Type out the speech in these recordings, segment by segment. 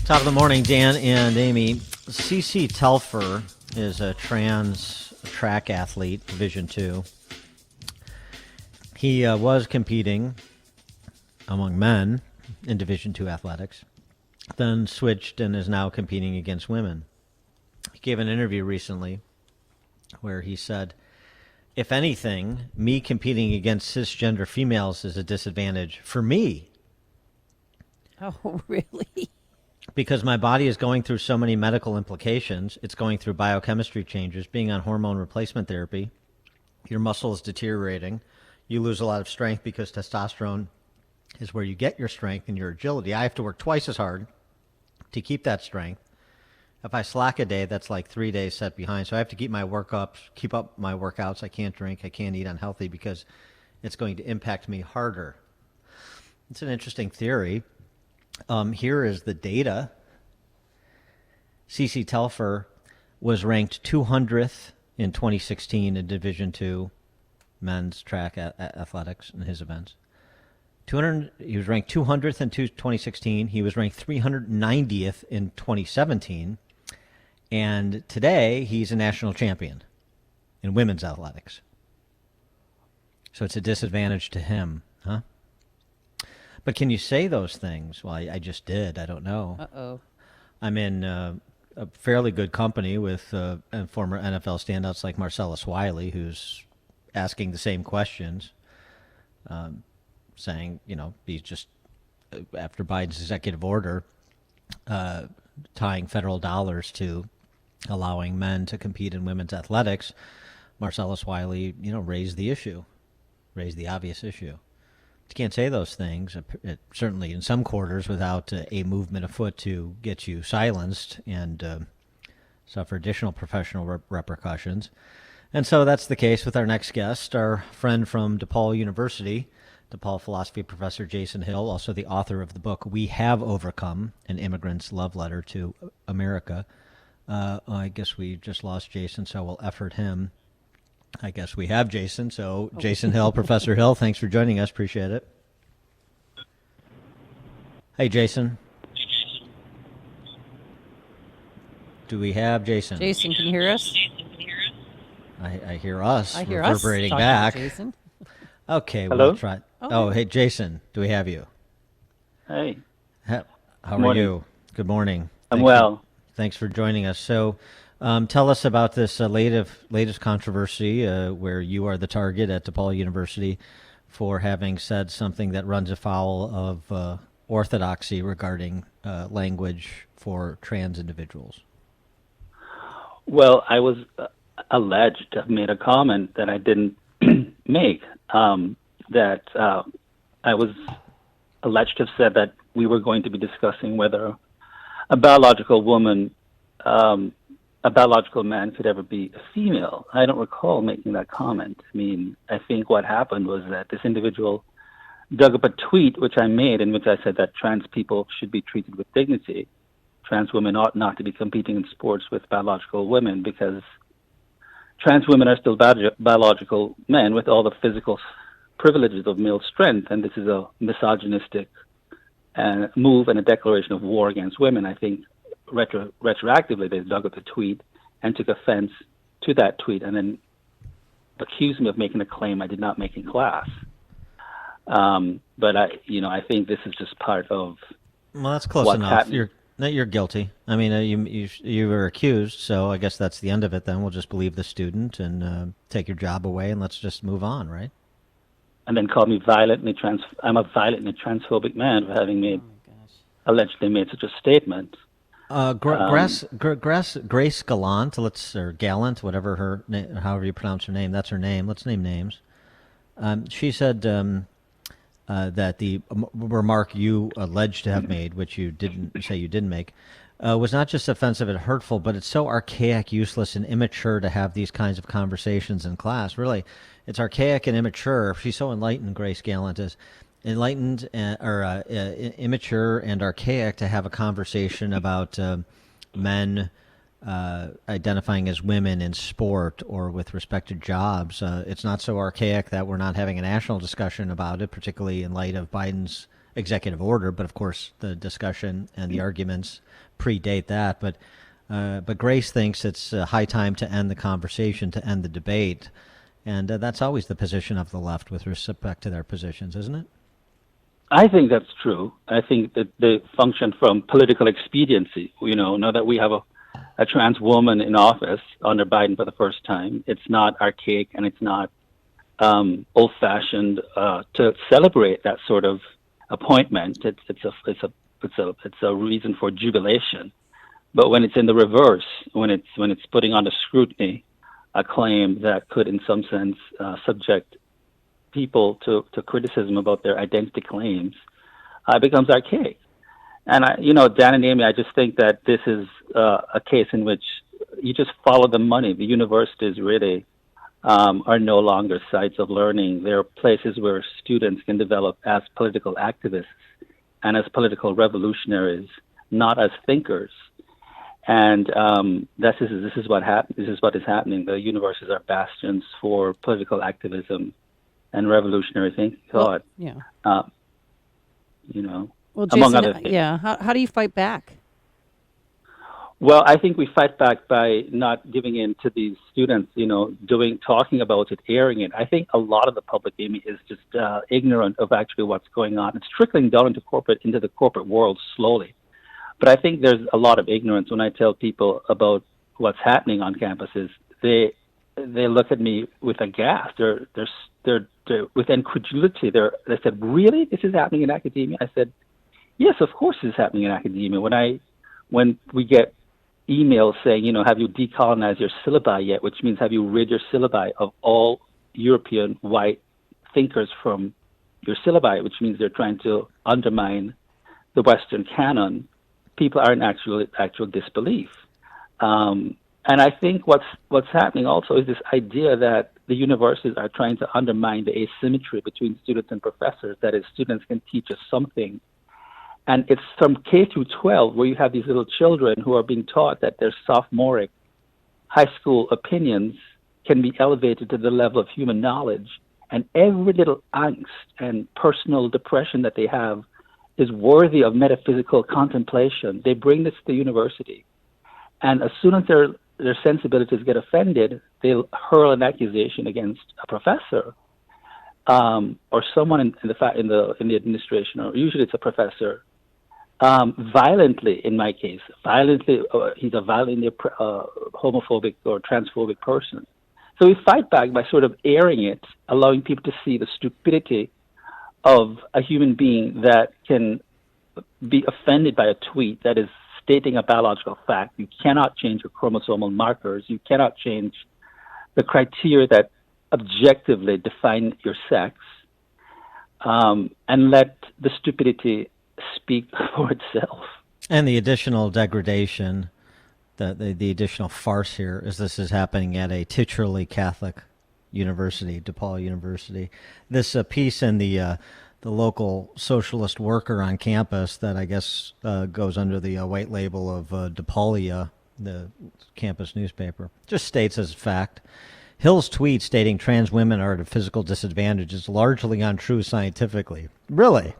Top of the morning, Dan and Amy. CC Telfer is a trans track athlete, Division II. He was competing among men in Division II athletics, then switched and is now competing against women. He gave an interview recently where he said, if anything, me competing against cisgender females is a disadvantage for me. Oh, really? Because my body is going through so many medical implications. It's going through biochemistry changes, being on hormone replacement therapy. Your muscle is deteriorating. You lose a lot of strength because testosterone is where you get your strength and your agility. I have to work twice as hard to keep that strength. If I slack a day, that's like 3 days set behind. So I have to keep my keep up my workouts. I can't drink. I can't eat unhealthy because it's going to impact me harder. It's an interesting theory. Here is the data. CC Telfer was ranked 200th in 2016 in Division II men's track athletics in his events. He was ranked 200th in 2016. He was ranked 390th in 2017. And today, he's a national champion in women's athletics. So it's a disadvantage to him, huh? But can you say those things? Well, I just did. I don't know. Uh-oh. I'm in a fairly good company with former NFL standouts like Marcellus Wiley, who's asking the same questions, saying, he's just, after Biden's executive order, tying federal dollars to allowing men to compete in women's athletics, Marcellus Wiley, raised the obvious issue. You can't say those things, certainly in some quarters, without a movement afoot to get you silenced and suffer additional professional repercussions. And so that's the case with our next guest, our friend from DePaul University, DePaul philosophy professor Jason Hill, also the author of the book We Have Overcome, An Immigrant's Love Letter to America. I guess we just lost Jason, so we'll effort him. I guess we have Jason. So Jason Hill, Professor Hill, thanks for joining us. Appreciate it. Hey, Jason. Do we have Jason? Jason, can you hear us? I hear us. I hear reverberating us back. Jason. Okay, Hello? we'll try. Oh, hey, Jason. Do we have you? Hey. How are you? Good morning. I'm well. Thanks for joining us. So tell us about this latest controversy where you are the target at DePaul University for having said something that runs afoul of orthodoxy regarding language for trans individuals. Well, I was alleged to have made a comment that I didn't make, that I was alleged to have said that we were going to be discussing whether a biological man could ever be a female. I don't recall making that comment. I mean, I think what happened was that this individual dug up a tweet which I made in which I said that trans people should be treated with dignity. Trans women ought not to be competing in sports with biological women because trans women are still biological men with all the physical privileges of male strength, and this is a misogynistic move and a declaration of war against women. I think retroactively they dug up the tweet and took offense to that tweet and then accused me of making a claim I did not make in class. But I think this is just part of. Well, that's close enough. You're guilty. I mean, you were accused, so I guess that's the end of it. Then we'll just believe the student and take your job away, and let's just move on, right? And then call me violently I'm a violently transphobic man for having allegedly made such a statement. Grace Gallant, or Gallant, whatever however you pronounce her name, that's her name. Let's name names. She said that the remark you alleged to have made, which you didn't make, was not just offensive and hurtful, but it's so archaic, useless, and immature to have these kinds of conversations in class. Really, it's archaic and immature. She's so enlightened, Grace Gallant is. Enlightened immature and archaic to have a conversation about men identifying as women in sport or with respect to jobs. It's not so archaic that we're not having a national discussion about it, particularly in light of Biden's executive order, but of course the discussion and the arguments predate that. But Grace thinks it's high time to end the conversation, to end the debate, and that's always the position of the left with respect to their positions, isn't it? I think that's true. I think that they function from political expediency. Now that we have a trans woman in office under Biden for the first time, it's not archaic and it's not old-fashioned to celebrate that sort of appointment. It's a reason for jubilation. But when it's in the reverse, when it's putting under scrutiny a claim that could, in some sense, subject people to criticism about their identity claims, it becomes archaic. And Dan and Amy, I just think that this is a case in which you just follow the money. The universities really are no longer sites of learning. They're places where students can develop as political activists and as political revolutionaries, not as thinkers. And this is what is happening. The universities are bastions for political activism and revolutionary thinking thought. Yeah. Well, Jason, among other things. Yeah. How do you fight back? Well, I think we fight back by not giving in to these students, talking about it, airing it. I think a lot of the public, Amy, is just ignorant of actually what's going on. It's trickling down into the corporate world slowly. But I think there's a lot of ignorance when I tell people about what's happening on campuses. They look at me with aghast. They're with incredulity. They said, "Really? This is happening in academia?" I said, "Yes, of course this is happening in academia." When we get emails saying, "Have you decolonized your syllabi yet?" which means, have you rid your syllabi of all European white thinkers from your syllabi, which means they're trying to undermine the Western canon. People are in actual disbelief. And I think what's happening also is this idea that the universities are trying to undermine the asymmetry between students and professors. That is, students can teach us something. And it's from K through 12 where you have these little children who are being taught that their sophomoric high school opinions can be elevated to the level of human knowledge. And every little angst and personal depression that they have is worthy of metaphysical contemplation. They bring this to the university. And as soon as their sensibilities get offended, they'll hurl an accusation against a professor or someone in the administration, or usually it's a professor, violently. In my case, he's a violently homophobic or transphobic person. So we fight back by sort of airing it, allowing people to see the stupidity of a human being that can be offended by a tweet that is stating a biological fact. You cannot change your chromosomal markers. You cannot change the criteria that objectively define your sex, and let the stupidity speak for itself. And the additional degradation, the additional farce here is this is happening at a titularly Catholic university, DePaul University. This piece in the local Socialist Worker on campus that I guess goes under the white label of DePaulia, the campus newspaper, just states as a fact, Hill's tweet stating trans women are at a physical disadvantage is largely untrue scientifically. Really?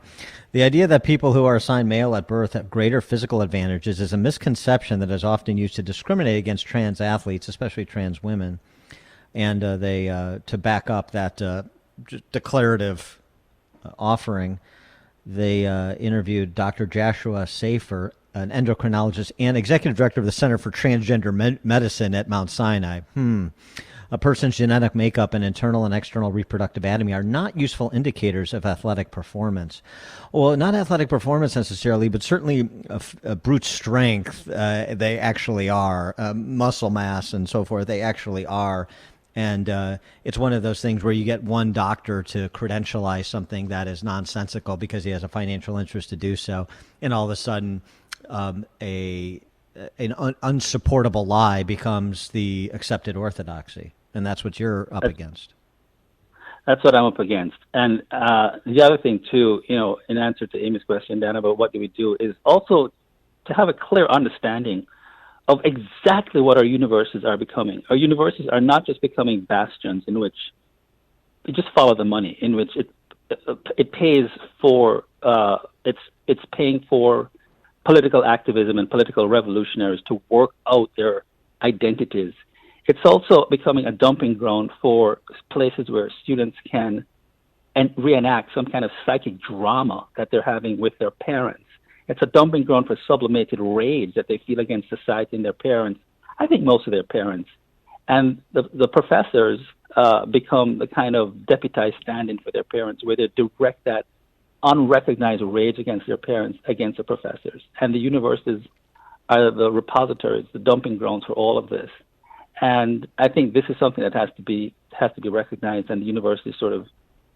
The idea that people who are assigned male at birth have greater physical advantages is a misconception that is often used to discriminate against trans athletes, especially trans women. And to back up that declarative offering, they interviewed Dr. Joshua Safer, an endocrinologist and executive director of the Center for Transgender Medicine at Mount Sinai. A person's genetic makeup and internal and external reproductive anatomy are not useful indicators of athletic performance. Well, not athletic performance necessarily, but certainly brute strength. They actually are. Muscle mass and so forth, they actually are. And it's one of those things where you get one doctor to credentialize something that is nonsensical because he has a financial interest to do so, and all of a sudden an unsupportable lie becomes the accepted orthodoxy. And that's what you're up against. That's what I'm up against. And the other thing, too, in answer to Amy's question, Dan, about what do we do, is also to have a clear understanding of exactly what our universities are becoming. Our universities are not just becoming bastions in which you just follow the money, in which it pays for it's paying for political activism and political revolutionaries to work out their identities. It's also becoming a dumping ground for places where students can and reenact some kind of psychic drama that they're having with their parents. It's a dumping ground for sublimated rage that they feel against society and their parents. I think most of their parents. And the professors become the kind of deputized stand-in for their parents, where they direct that unrecognized rage against their parents against the professors. And the universities are the repositories, the dumping grounds for all of this. And I think this is something that has to be recognized, and the university is sort of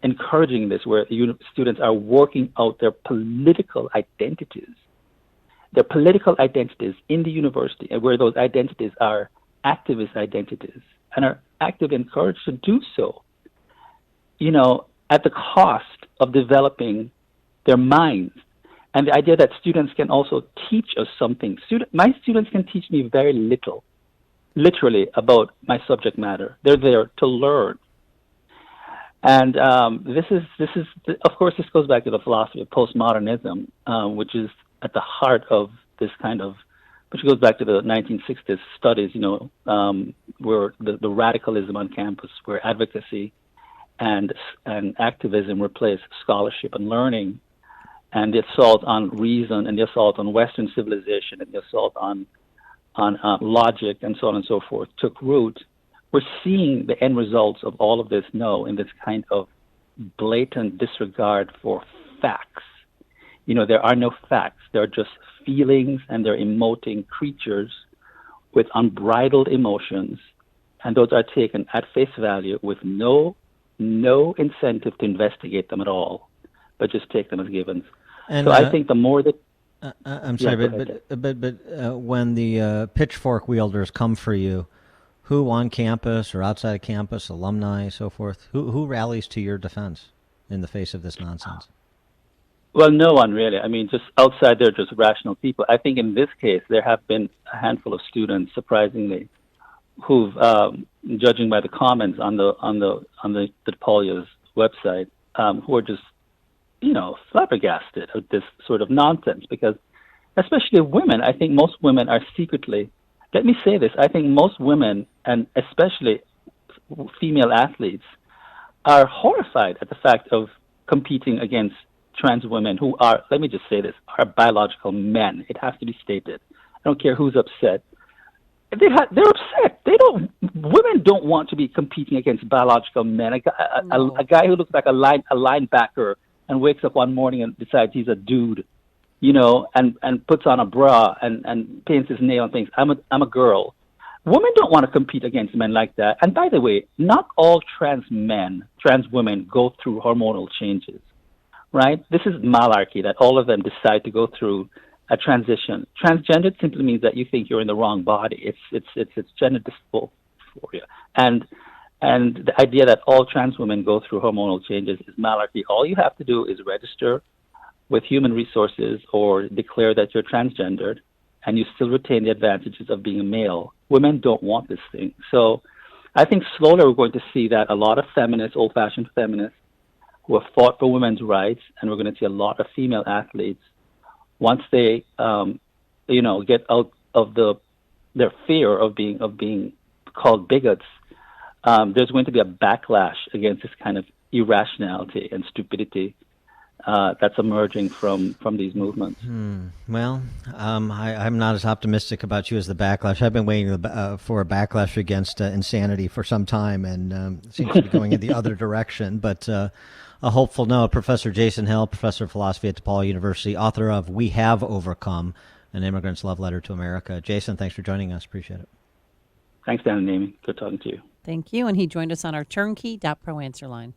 encouraging this, where students are working out their political identities in the university, and where those identities are activist identities and are actively encouraged to do so, at the cost of developing their minds. And the idea that students can also teach us something. My students can teach me very little, literally, about my subject matter. They're there to learn. And this is of course, this goes back to the philosophy of postmodernism, which is at the heart of this kind of, which goes back to the 1960s studies, where the radicalism on campus, where advocacy and activism replaced scholarship and learning, and the assault on reason, and the assault on Western civilization, and the assault on logic, and so on and so forth, took root. We're seeing the end results of all of this now in this kind of blatant disregard for facts. There are no facts. There are just feelings, and they're emoting creatures with unbridled emotions, and those are taken at face value with no incentive to investigate them at all, but just take them as givens. And so I think the more that I'm sorry, but when the pitchfork wielders come for you, who on campus or outside of campus, alumni, so forth, who rallies to your defense in the face of this nonsense? Well, no one really. I mean, just outside, they're just rational people. I think in this case, there have been a handful of students, surprisingly, who've, judging by the comments on the Polia's website, who are just, flabbergasted at this sort of nonsense. Because, especially women, I think most women are secretly. Let me say this: I think most women, and especially female athletes, are horrified at the fact of competing against trans women who are, let me just say this, are biological men. It has to be stated. I don't care who's upset. They're upset. Women don't want to be competing against biological men. A guy who looks like a linebacker and wakes up one morning and decides he's a dude, and puts on a bra and paints his nail and thinks, I'm a girl. Women don't want to compete against men like that. And by the way, not all trans women go through hormonal changes. Right? This is malarkey that all of them decide to go through a transition. Transgender simply means that you think you're in the wrong body. It's gender dysphoria. And the idea that all trans women go through hormonal changes is malarkey. All you have to do is register with Human Resources or declare that you're transgendered, and you still retain the advantages of being a male. Women don't want this thing. So I think slowly we're going to see that a lot of feminists, old-fashioned feminists, who have fought for women's rights, and we're going to see a lot of female athletes, once they, get out of their fear of being called bigots. There's going to be a backlash against this kind of irrationality and stupidity that's emerging from these movements. Well, I'm not as optimistic about you as the backlash. I've been waiting for a backlash against insanity for some time, and it seems to be going in the other direction. But a hopeful note, Professor Jason Hill, Professor of Philosophy at DePaul University, author of We Have Overcome, An Immigrant's Love Letter to America. Jason, thanks for joining us. Appreciate it. Thanks, Dan and Amy. Good talking to you. Thank you. And he joined us on our turnkey.pro answer line.